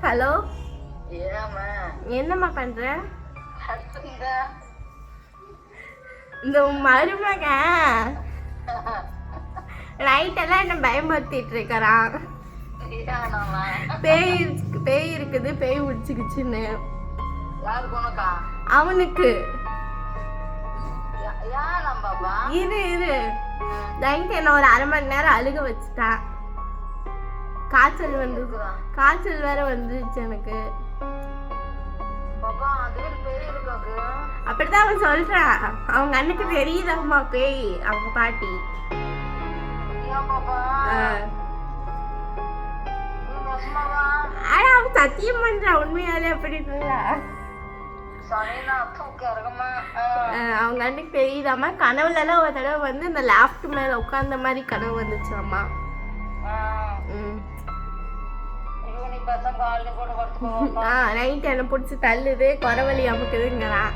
Hello, ஏமா என்னம்மா பண்ற? இந்த மருமக நைட்டெல்லாம் என்ன பயமுறுத்திட்டு இருக்கிறான். பேய் இருக்குது, பேய் உடிச்சுக்கிச்சுன்னு. அவனுக்கு இரு நைட் என்ன ஒரு அரை மணி நேரம் அழுக வச்சுட்டான். காய்ச்சல் வேற வந்துருச்சு எனக்கு. அப்படிதான் அவன் சொல்றான். அவங்க அண்ணுக்கு தெரியுதாம்மா பேய், அவங்க பாட்டி. ஆனா அவன் சத்தியம் பண்றான் உண்மையாலே அப்படி அவங்க அண்ணுக்கு தெரியுதாம்மா. கனவுல எல்லாம் ஒரு தடவை வந்து இந்த லேப்ட் மேல உட்கார்ந்த மாதிரி கனவு வந்துச்சாம்மா. நைட் என்ன பிடிச்சி தள்ளுது, குறவழி அமுக்குதுங்கிறான்.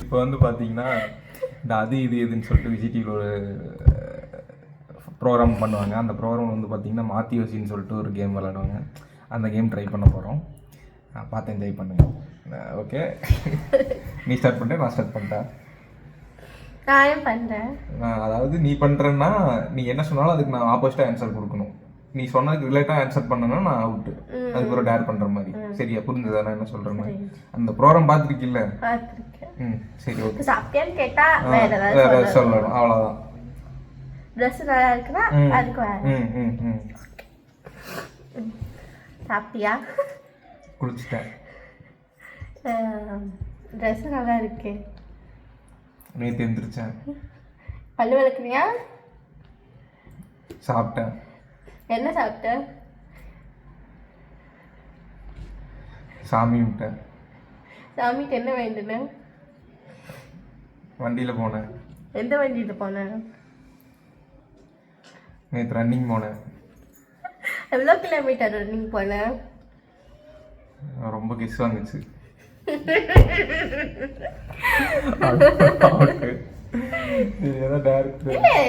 இப்போ வந்து பார்த்தீங்கன்னா இந்த அது இது இதுன்னு சொல்லிட்டு விஜய் டிவியில் ஒரு ப்ரோக்ராம் பண்ணுவாங்க. அந்த ப்ரோக்ராம் வந்து பார்த்திங்கன்னா மாத்தியோசின்னு சொல்லிட்டு ஒரு கேம் விளையாடுவாங்க. அந்த கேம் ட்ரை பண்ண போகிறோம். பார்த்து என்ஜாய் பண்ணுங்க. ஓகே, நீ ஸ்டார்ட் பண்ணிட்டேன், நான் ஸ்டார்ட் பண்ணிட்டேன். நான் பண்ணுறேன். அதாவது நீ பண்ணுறேன்னா நீ என்ன சொன்னாலும் அதுக்கு நான் ஆப்போசிட்டாக ஆன்சர் கொடுக்கணும். நீ சொன்னதுக்கு ரிலேட்டாக ஆன்சர் பண்ணனா நான் அவுட்டு. அதுக்கு ஒரு டேர் பண்ணுற மாதிரி. சரியா? புரிஞ்சுதா நான் என்ன சொல்கிற மாதிரி? அந்த ப்ரோக்ராம் பார்த்துருக்கில்ல? சரி, ஓகே. சாப்பிட்டியான்னு கேட்டா வேற ஏதாவது சொல்லணும், அவ்வளோதான். ட்ரெஸ் நல்லா இருக்குன்னா அதுக்கு வேற. சாப்பிட்டியா? குளிச்சுட்டேன். ட்ரெஸ் நல்லா இருக்கு. நேற்று எழுந்திரிச்சேன். பல்லு விளக்குனியா? சாப்பிட்டேன். என்ன சாப்பிட்ட? சாமி விட்டேன். சாமிக்கு என்ன வேண்டுன? வண்டியில் போனேன். எந்த வண்டியில் போன? நேற்று ரன்னிங் போனேன். எவ்வளோ கிலோமீட்டர் ரன்னிங் போன? ரொம்ப கிஸ் வாங்குச்சு.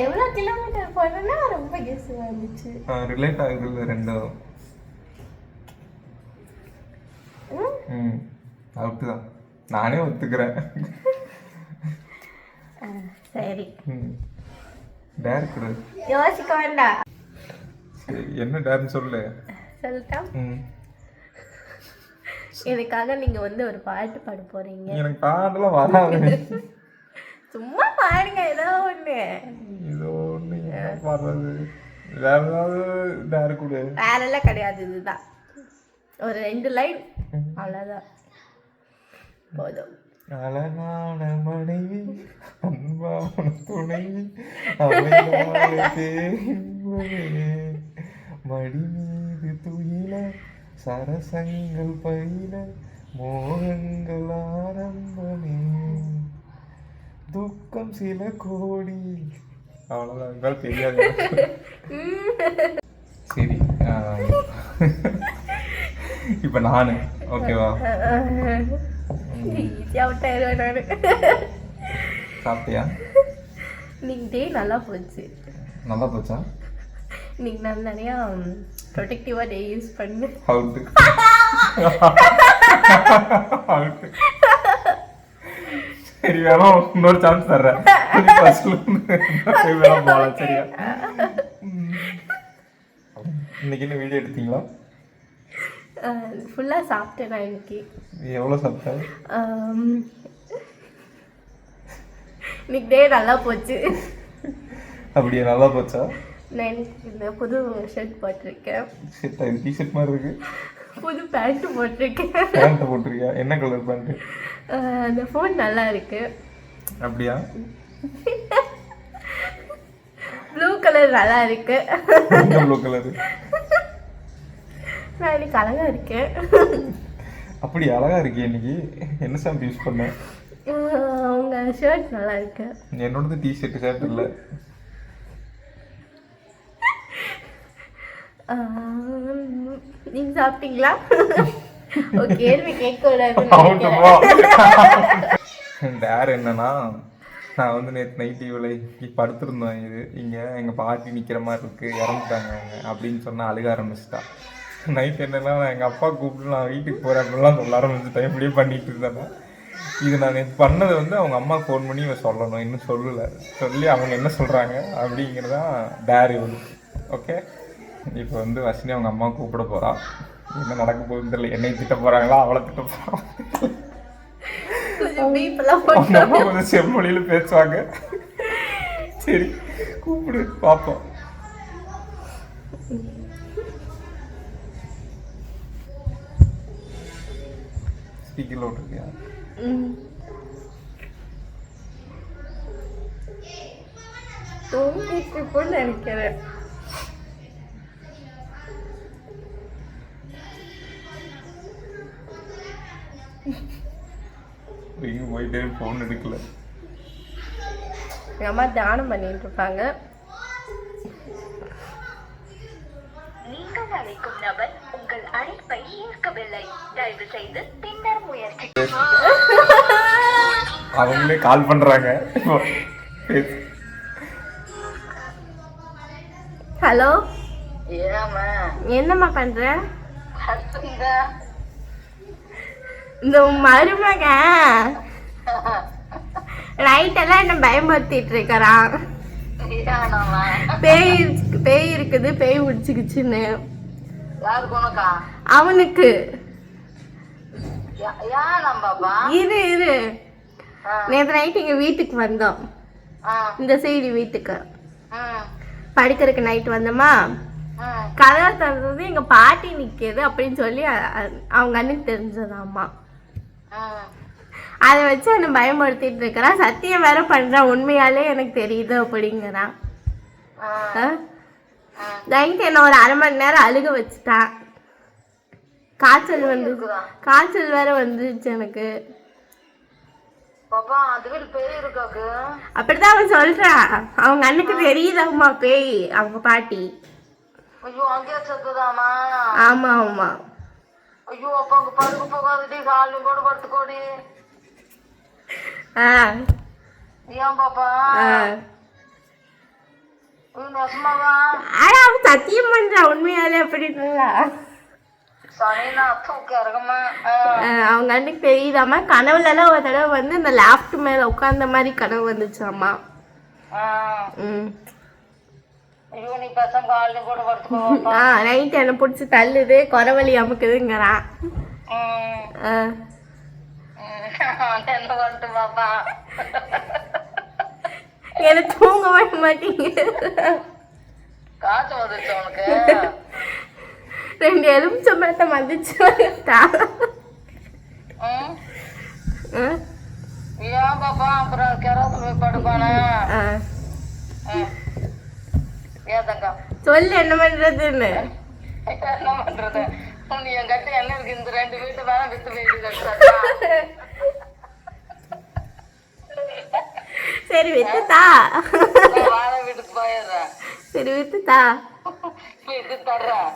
எவ்வளோ கிலோமீட்டர் போனா ரொம்ப கிஸ் வந்துச்சு. ரிலேட் ஆகுது ரெண்டும். அவுட்டு தான், நானே ஒத்துக்கிறேன். சரி, டேர் கொடு. யோசிக்க வேண்டாம். சரி, என்ன டேர்னு சொல்லு. சொல்லிட்டா? எனக்காக நீங்க வந்து ஒரு பாட்டு பாட போறீங்க. எனக்கு பாடலாம் வராது. சும்மா பாடுங்க, ஏதோ ஒண்ணு. வர்றது வேற ஏதாவது டேர் கொடு. வேற எல்லாம் கிடையாது, இதுதான் ஒரு 2 லைன், அவ்வளவுதான் போதும். அழகான மனைவி, அன்பான துணைவி, மடி மீது துயில, சரசங்கள் பயில, மோகங்கள் ஆரம்பமே, துக்கம் சில கோடி. அவ்வளோதான், தெரியாது. சரி, இப்போ நான் ஓகேவா? சாப்பிட்டியா? இன்னைக்கு டே நல்லா போச்சு. நல்லா போச்சா? இன்னைக்கு நான் நிறையா ப்ரொடெக்டிவாக டே யூஸ் பண்ணு. அவுட்டு. சரி, வேணாம், இன்னொரு சான்ஸ் தர்றேன். சரியா? இன்னைக்கு என்ன வீடியோ எடுத்தீங்களா? ஃபுல்லாக சாப்பிட்டேன் நான் இன்னைக்கு. எவ்வளோ சாப்பிட்டேன்? இன்னைக்கு டே நல்லா போச்சு. அப்படியே நல்லா போச்சா? நான் எனக்கு இந்த புது ஷர்ட் போட்டிருக்கேன். ஷர்ட்டா? இது டிஷர்ட் மாதிரி இருக்கு. புது பேண்ட் போட்டிருக்கேன். பேண்ட் போட்டிருக்கியா? என்ன கலர் பேண்ட்? அந்த ஃபோன் நல்லா இருக்கு. அப்படியா? ப்ளூ கலர் நல்லா இருக்கு. ப்ளூ கலர் நான் இன்னைக்கு அழகா இருக்கேன். அப்படி அழகா இருக்கே இன்னைக்கு. என்ன ஷாம்பு யூஸ் பண்ண? உங்க ஷர்ட் நல்லா இருக்கு. என்னோடது டிஷர்ட் ஷர்ட் இல்லை. நீங்க சாப்பிட்டீங்களா? கேள்வி கேட்க கூடாது. வேறு என்னன்னா, நான் வந்து நேற்று நைட்டு இவளை படுத்திருந்தோம். இங்கே எங்கள் பாட்டி நிற்கிற மாதிரி இருக்குது, இறந்துட்டாங்க அவங்க அப்படின்னு சொன்னால் அழுக ஆரம்பிச்சிட்டா. நைட் என்னென்னா, நான் எங்கள் அப்பா கூப்பிட்டு நான் வீட்டுக்கு போகிறேன் அப்படிலாம் சொல்ல ஆரம்பிச்சிட்டேன். இப்படியே பண்ணிட்டு இருந்தேன்னா இது நான் நேற்று பண்ணதை வந்து அவங்க அம்மா ஃபோன் பண்ணி இவன் சொல்லணும், இன்னும் சொல்லலை. சொல்லி அவங்க என்ன சொல்கிறாங்க அப்படிங்கிறதான் டேர் இவளு. ஓகே, இப்போ வந்து வசனி அவங்க அம்மா கூப்பிட போகிறா. என்ன நடக்க போகுதுன்னு தெரியல. என்னை திட்ட போகிறாங்களா அவளை திட்ட போகிறாங்க. கொஞ்சம் செம்மொழியில பேசுவாங்க. சரி கூப்பிடு பாப்போம். ஸ்பீக்கர்ல ஓட்டுறியா? நினைக்கிறேன். போயிட்டே ஃபோன் எடுக்கல. எங்கள் அம்மா தியானம் பண்ணிட்டு இருப்பாங்க. நீங்கள் அழைக்கும் நபர் உங்கள் அழைப்பை ஏற்கவில்லை, தயவு செய்து பின்னர் முயற்சி. அவங்களே கால் பண்றாங்க. ஹலோ, என்னம்மா பண்ற? இந்த மருமக நைட்டெல்லாம் என்ன பயமுறுத்திட்டு இருக்கிறான். பேய் இருக்குது, பேய் முடிச்சுக்கிச்சுன்னு. அவனுக்கு இரு நேற்று நைட் எங்க வீட்டுக்கு வந்தோம். இந்த சைடு வீட்டுக்கு படுக்கிறதுக்கு நைட் வந்தோமா, கதவை திறந்தது எங்க பாட்டி நிக்குது அப்படின்னு சொல்லி அவங்க அண்ணுக்கு தெரிஞ்சதாம்மா. அதை வச்சு அவனை பயமுறுத்திட்டு இருக்கிறான். சத்தியம் வேற பண்றான், உண்மையாலே எனக்கு தெரியுது அப்படிங்கிறான். நைட்டு என்ன ஒரு அரை மணி நேரம் அழுக வச்சுட்டான். காய்ச்சல் வேற வந்துருச்சு எனக்கு. அப்படிதான் அவன் சொல்றான். அவங்க அண்ணுக்கு தெரியுதாம்மா பேய், அவங்க பாட்டி. ஆமா ஆமா. ஐயோ அப்பா அங்க படுக்க போகாதடி, காலையும் கூட படுத்துக்கோடி. ஏன் பாப்பா? நெசமாவா? அவன் சத்தியம் பண்றான் உண்மையாலே அப்படின்னு. அவங்க அன்னைக்கு தெரியுதாம்மா. கனவுல எல்லாம் ஒரு தடவை வந்து இந்த லேப்ட் மேல உட்கார்ந்த மாதிரி கனவு வந்துச்சாமா. நைட் என்ன பிடிச்சி தள்ளுது, குறவழி அமுக்குதுங்கிறான். எனக்கு தூங்க மாட்டீங்க. ரெண்டு எலுமிச்சம்பழத்தை வந்துச்சு. ஏன் பாப்பா அப்புறம் கிராத்துல போய் படுப்பானா? சொல்லு என்ன பண்றதுன்னு. என்ன பண்றது? நீ என் கட்டு என்ன இருக்கு? இந்த ரெண்டு வீட்டு வேணா வித்து போயிட்டு. சரி வித்துதா, வாழ வீட்டுக்கு போயிடுறேன். சரி வித்துதா, வித்து தர்றேன்.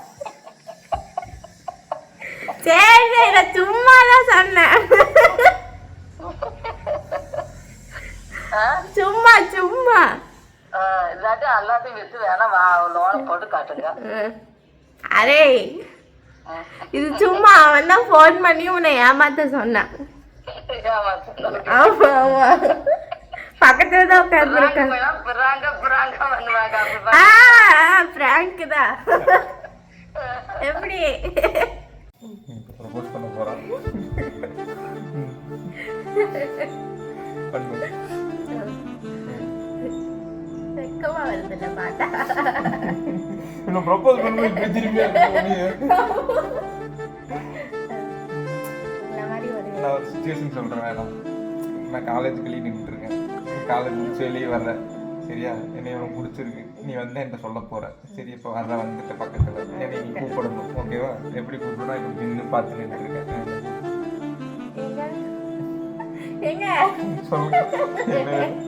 சரி சரி, நான் சும்மாதான் சொன்னேன். சும்மா சும்மா. இல்லாட்டி எல்லாத்தையும் வித்து வேணா லோனை போட்டு காட்டுங்க. அரே இது சும்மா அவன் தான் போன் பண்ணி உன்னை ஏமாத்த சொன்னான். ஆமா ஆமா, பக்கத்துல தான் உட்காந்துருக்கேன். பிராங்க் தான். எப்படி ப்ரப்போஸ் பண்ண போறான்? வெக்கமா வருதுல்ல பாத்தா. இன்னும் ப்ரப்போஸ் பண்ணும்போது இப்படி திரும்பி நான் ஒரு சிச்சுவேஷன் சொல்றேன். வேணாம், நான் காலேஜ் வெளியே நின்றுட்டு இருக்கேன். காலேஜ் முடிச்சு வெளியே வர்றேன். சரியா, என்னை உனக்கு பிடிச்சிருக்கு, நீ வந்து என்கிட்ட சொல்ல போற. சரி, இப்போ வர்ற வந்துட்டு பக்கத்துல என்னை நீ கூப்பிடணும். ஓகேவா? எப்படி கூப்பிடணும்? இப்படி நின்று பார்த்து நின்றுருக்கேன். எங்க சொல்லு.